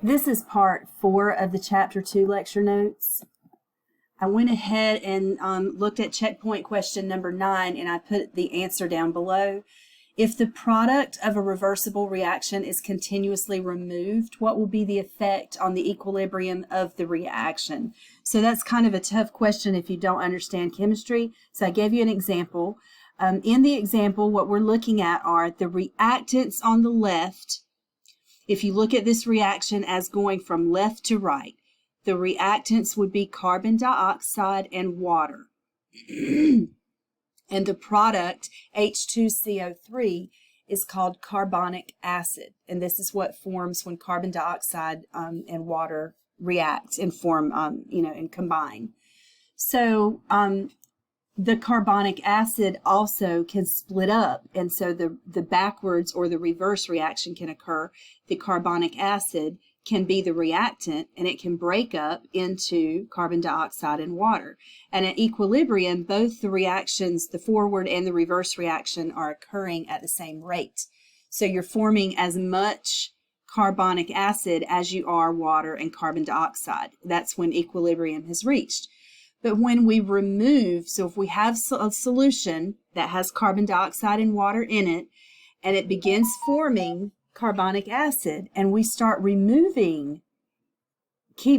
This is part 4 of the Chapter 2 lecture notes. I went ahead and looked at checkpoint question number 9, and I put the answer down below. If the product of a reversible reaction is continuously removed, what will be the effect on the equilibrium of the reaction? So that's kind of a tough question if you don't understand chemistry. So I gave you an example. In the example, what we're looking at are the reactants on the left. If you look at this reaction as going from left to right, the reactants would be carbon dioxide and water. And the product, H2CO3, is called carbonic acid. And this is what forms when carbon dioxide and water react and form, and combine. So the carbonic acid also can split up, and so the backwards or the reverse reaction can occur. The carbonic acid can be the reactant, and it can break up into carbon dioxide and water. And at equilibrium, both the reactions, the forward and the reverse reaction, are occurring at the same rate. So you're forming as much carbonic acid as you are water and carbon dioxide. That's when equilibrium has reached. But when we remove, so if we have a solution that has carbon dioxide and water in it, and it begins forming carbonic acid, and we start removing,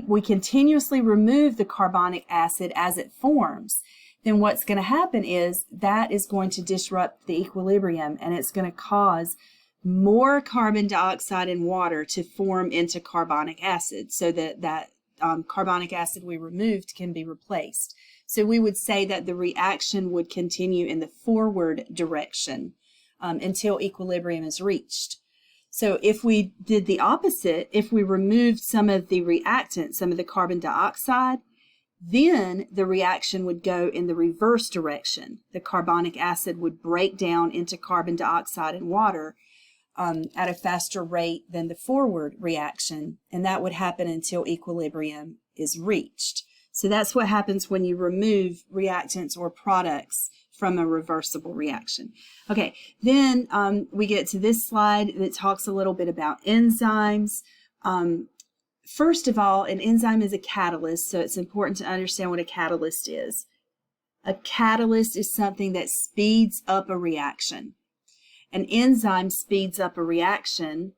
we continuously remove the carbonic acid as it forms, then what's going to happen is that is going to disrupt the equilibrium, and it's going to cause more carbon dioxide and water to form into carbonic acid, so that carbonic acid we removed can be replaced. So we would say that the reaction would continue in the forward direction until equilibrium is reached. So if we did the opposite, if we removed some of the reactant, some of the carbon dioxide, then the reaction would go in the reverse direction. The carbonic acid would break down into carbon dioxide and water at a faster rate than the forward reaction, and that would happen until equilibrium is reached. So that's what happens when you remove reactants or products from a reversible reaction. Okay, then we get to this slide that talks a little bit about enzymes. First of all, an enzyme is a catalyst, so it's important to understand what a catalyst is. A catalyst is something that speeds up a reaction. An enzyme speeds up a reaction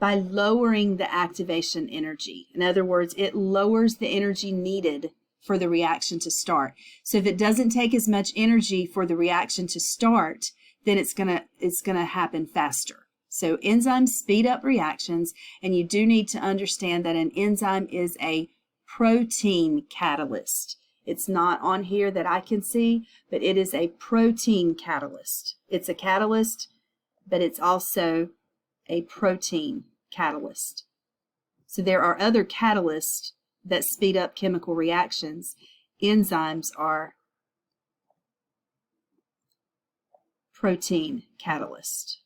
by lowering the activation energy. In other words, it lowers the energy needed for the reaction to start. So if it doesn't take as much energy for the reaction to start, then it's gonna happen faster. So enzymes speed up reactions, and you do need to understand that an enzyme is a protein catalyst. It's not on here that I can see, but it is a protein catalyst. It's a catalyst, but it's also a protein catalyst. So there are other catalysts that speed up chemical reactions. Enzymes are protein catalysts.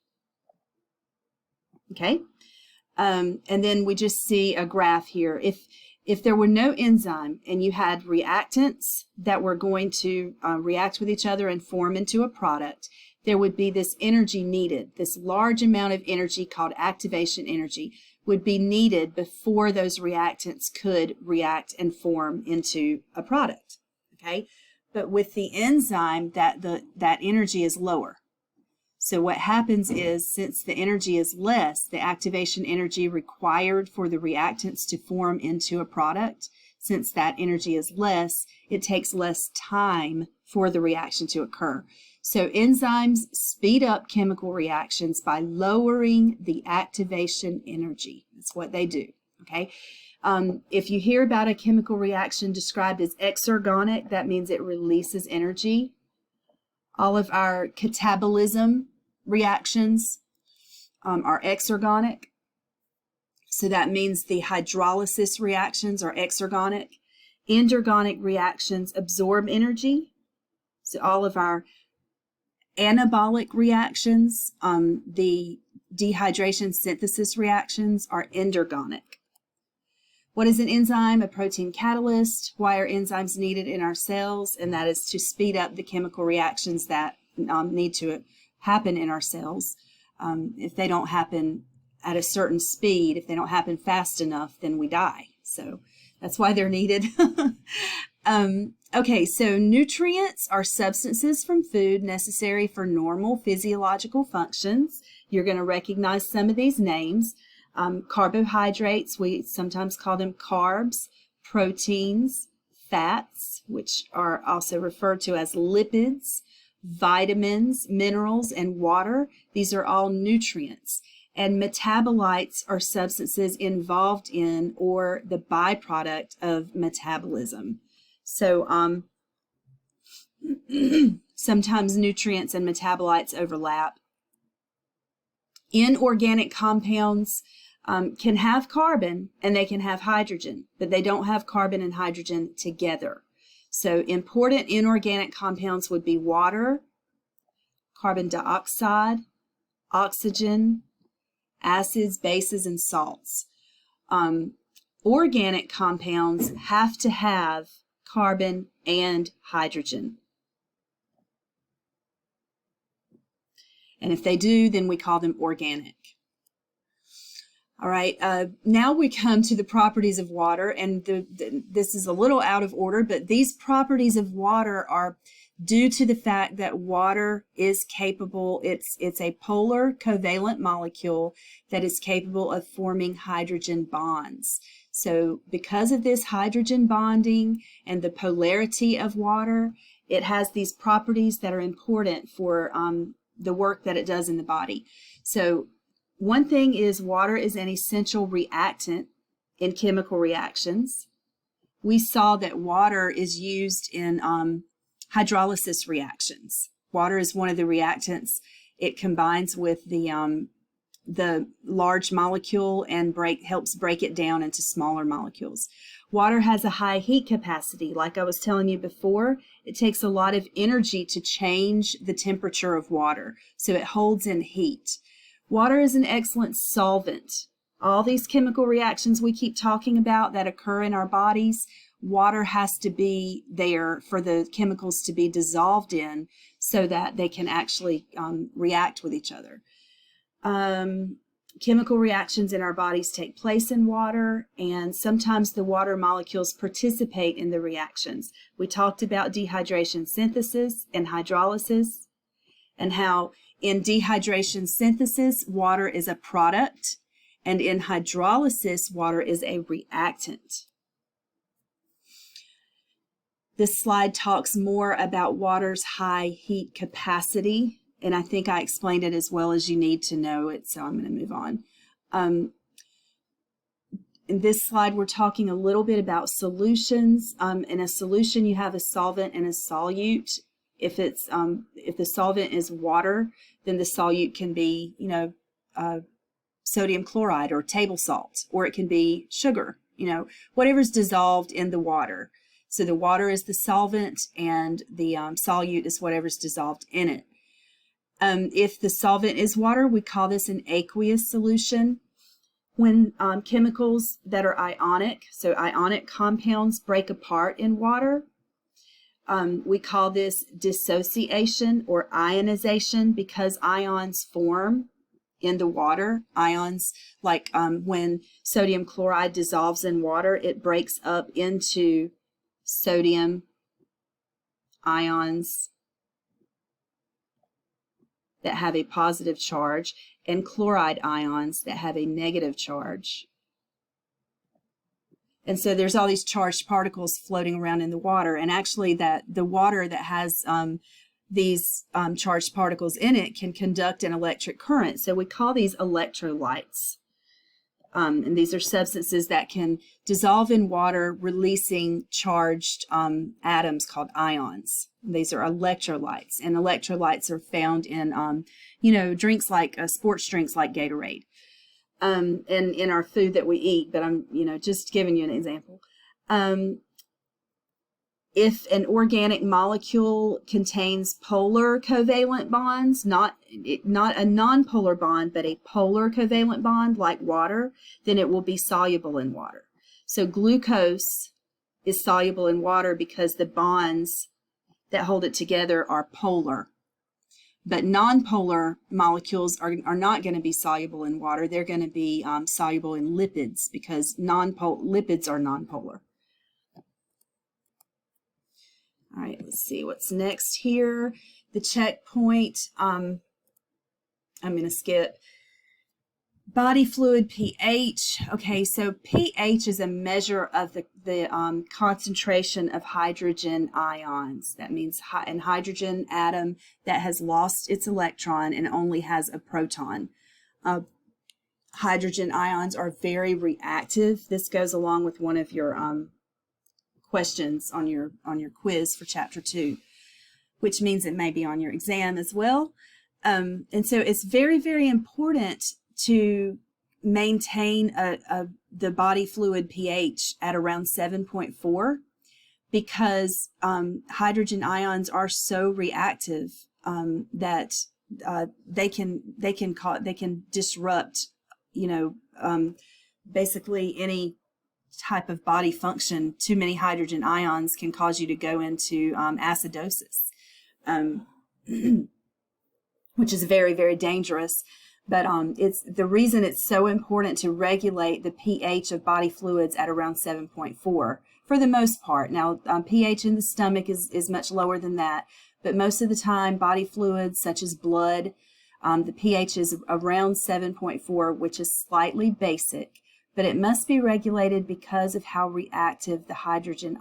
Okay? And then we just see a graph here. If there were no enzyme and you had reactants that were going to react with each other and form into a product, there would be this energy needed. This large amount of energy called activation energy would be needed before those reactants could react and form into a product. Okay? But with the enzyme, that energy is lower. So what happens is, since the energy is less, the activation energy required for the reactants to form into a product, since that energy is less, it takes less time for the reaction to occur. So enzymes speed up chemical reactions by lowering the activation energy. That's what they do, okay? If you hear about a chemical reaction described as exergonic, that means it releases energy. All of our catabolism reactions are exergonic. So that means the hydrolysis reactions are exergonic. Endergonic reactions absorb energy. So all of our anabolic reactions, the dehydration synthesis reactions, are endergonic. What is an enzyme? A protein catalyst. Why are enzymes needed in our cells? And that is to speed up the chemical reactions that need to happen in our cells. If they don't happen at a certain speed. If they don't happen fast enough, then we die. So that's why they're needed. Okay, so nutrients are substances from food necessary for normal physiological functions. You're going to recognize some of these names. Carbohydrates, we sometimes call them carbs, proteins, fats, which are also referred to as lipids, vitamins, minerals, and water. These are all nutrients. And metabolites are substances involved in or the byproduct of metabolism. So sometimes nutrients and metabolites overlap. Inorganic compounds can have carbon and they can have hydrogen, but they don't have carbon and hydrogen together. So important inorganic compounds would be water, carbon dioxide, oxygen, acids, bases, and salts. Organic compounds have to have carbon and hydrogen. And if they do, then we call them organic. All right, now we come to the properties of water, and this is a little out of order, but these properties of water are due to the fact that water is capable, it's a polar covalent molecule that is capable of forming hydrogen bonds. So because of this hydrogen bonding and the polarity of water, it has these properties that are important for the work that it does in the body. So one thing is water is an essential reactant in chemical reactions. We saw that water is used in hydrolysis reactions. Water is one of the reactants. It combines with the large molecule and helps break it down into smaller molecules. Water has a high heat capacity. Like I was telling you before, it takes a lot of energy to change the temperature of water, so it holds in heat. Water is an excellent solvent. All these chemical reactions we keep talking about that occur in our bodies, water has to be there for the chemicals to be dissolved in so that they can actually react with each other. Chemical reactions in our bodies take place in water, and sometimes the water molecules participate in the reactions. We talked about dehydration synthesis and hydrolysis, and how in dehydration synthesis, water is a product, and in hydrolysis, water is a reactant. This slide talks more about water's high heat capacity, and I think I explained it as well as you need to know it, so I'm going to move on. In this slide, we're talking a little bit about solutions. In a solution, you have a solvent and a solute. If the solvent is water, then the solute can be, sodium chloride or table salt, or it can be sugar, whatever's dissolved in the water. So the water is the solvent, and the solute is whatever's dissolved in it. If the solvent is water, we call this an aqueous solution. When chemicals that are ionic, so ionic compounds, break apart in water, we call this dissociation or ionization, because ions form in the water. Ions, like when sodium chloride dissolves in water, it breaks up into sodium ions that have a positive charge and chloride ions that have a negative charge. And so there's all these charged particles floating around in the water, and actually that the water that has these charged particles in it can conduct an electric current. So we call these electrolytes. And these are substances that can dissolve in water, releasing charged atoms called ions. These are electrolytes, and electrolytes are found in, drinks like sports drinks like Gatorade, and in our food that we eat. But I'm, just giving you an example. If an organic molecule contains polar covalent bonds, not a nonpolar bond, but a polar covalent bond like water, then it will be soluble in water. So glucose is soluble in water because the bonds that hold it together are polar. But nonpolar molecules are not going to be soluble in water. They're going to be soluble in lipids because lipids are nonpolar. All right, let's see what's next here. The checkpoint, I'm going to skip. Body fluid pH. Okay, so pH is a measure of the concentration of hydrogen ions. That means an hydrogen atom that has lost its electron and only has a proton. Hydrogen ions are very reactive. This goes along with one of your questions on your quiz for Chapter 2, which means it may be on your exam as well. And so it's very, very important to maintain the body fluid pH at around 7.4 because hydrogen ions are so reactive that they can disrupt, basically any type of body function. Too many hydrogen ions can cause you to go into acidosis, which is very, very dangerous. But it's the reason it's so important to regulate the pH of body fluids at around 7.4 for the most part. Now, pH in the stomach is much lower than that, but most of the time, body fluids such as blood, the pH is around 7.4, which is slightly basic, but it must be regulated because of how reactive the hydrogen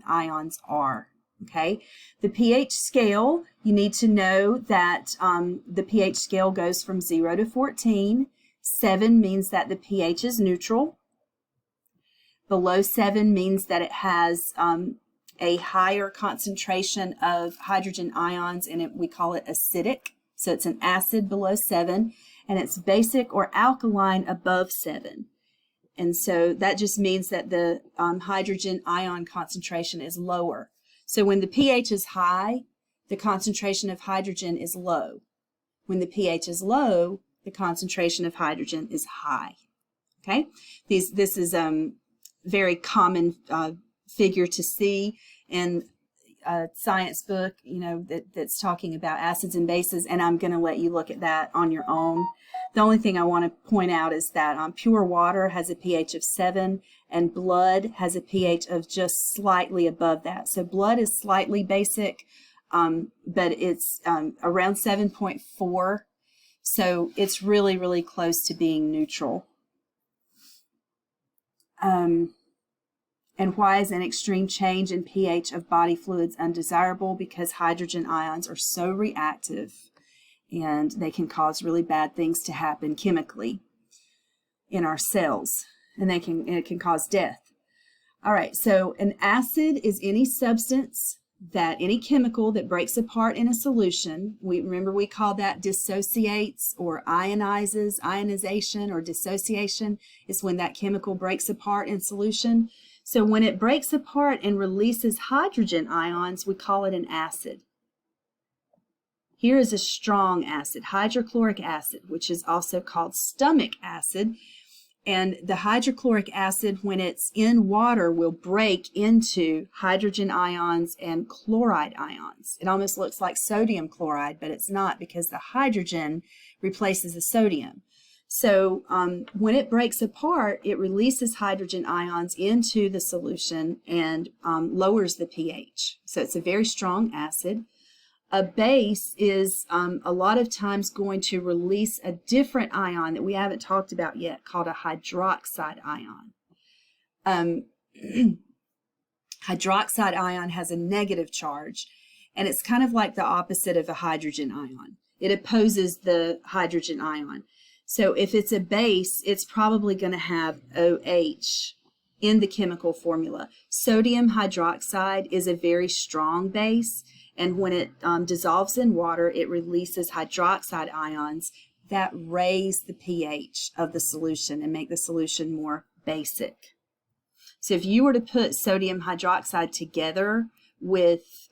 ions are. Okay, the pH scale, you need to know that the pH scale goes from 0 to 14. 7 means that the pH is neutral. Below 7 means that it has a higher concentration of hydrogen ions, and we call it acidic. So it's an acid below 7, and it's basic or alkaline above 7. And so that just means that the hydrogen ion concentration is lower. So when the pH is high, the concentration of hydrogen is low. When the pH is low, the concentration of hydrogen is high. Okay, this is very common figure to see in a science book, that's talking about acids and bases, and I'm going to let you look at that on your own. The only thing I want to point out is that pure water has a pH of 7, and blood has a pH of just slightly above that. So blood is slightly basic, but it's around 7.4. So it's really, really close to being neutral. And why is an extreme change in pH of body fluids undesirable? Because hydrogen ions are so reactive and they can cause really bad things to happen chemically in our cells, and it can cause death. All right, so an acid is any substance any chemical that breaks apart in a solution. We call that dissociates or ionizes. Ionization or dissociation is when that chemical breaks apart in solution. So when it breaks apart and releases hydrogen ions, we call it an acid. Here is a strong acid, hydrochloric acid, which is also called stomach acid. And the hydrochloric acid, when it's in water, will break into hydrogen ions and chloride ions. It almost looks like sodium chloride, but it's not, because the hydrogen replaces the sodium. So when it breaks apart, it releases hydrogen ions into the solution and lowers the pH. So it's a very strong acid. A base is a lot of times going to release a different ion that we haven't talked about yet, called a hydroxide ion. Hydroxide ion has a negative charge, and it's kind of like the opposite of a hydrogen ion. It opposes the hydrogen ion. So if it's a base, it's probably going to have OH in the chemical formula. Sodium hydroxide is a very strong base, and when it dissolves in water, it releases hydroxide ions that raise the pH of the solution and make the solution more basic. So if you were to put sodium hydroxide together with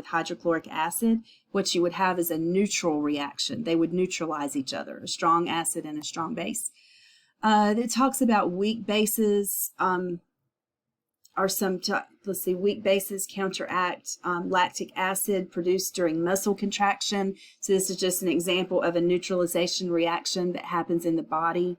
hydrochloric acid, what you would have is a neutral reaction. They would neutralize each other, a strong acid and a strong base. It talks about weak bases. are some, let's see, weak bases counteract lactic acid produced during muscle contraction. So this is just an example of a neutralization reaction that happens in the body.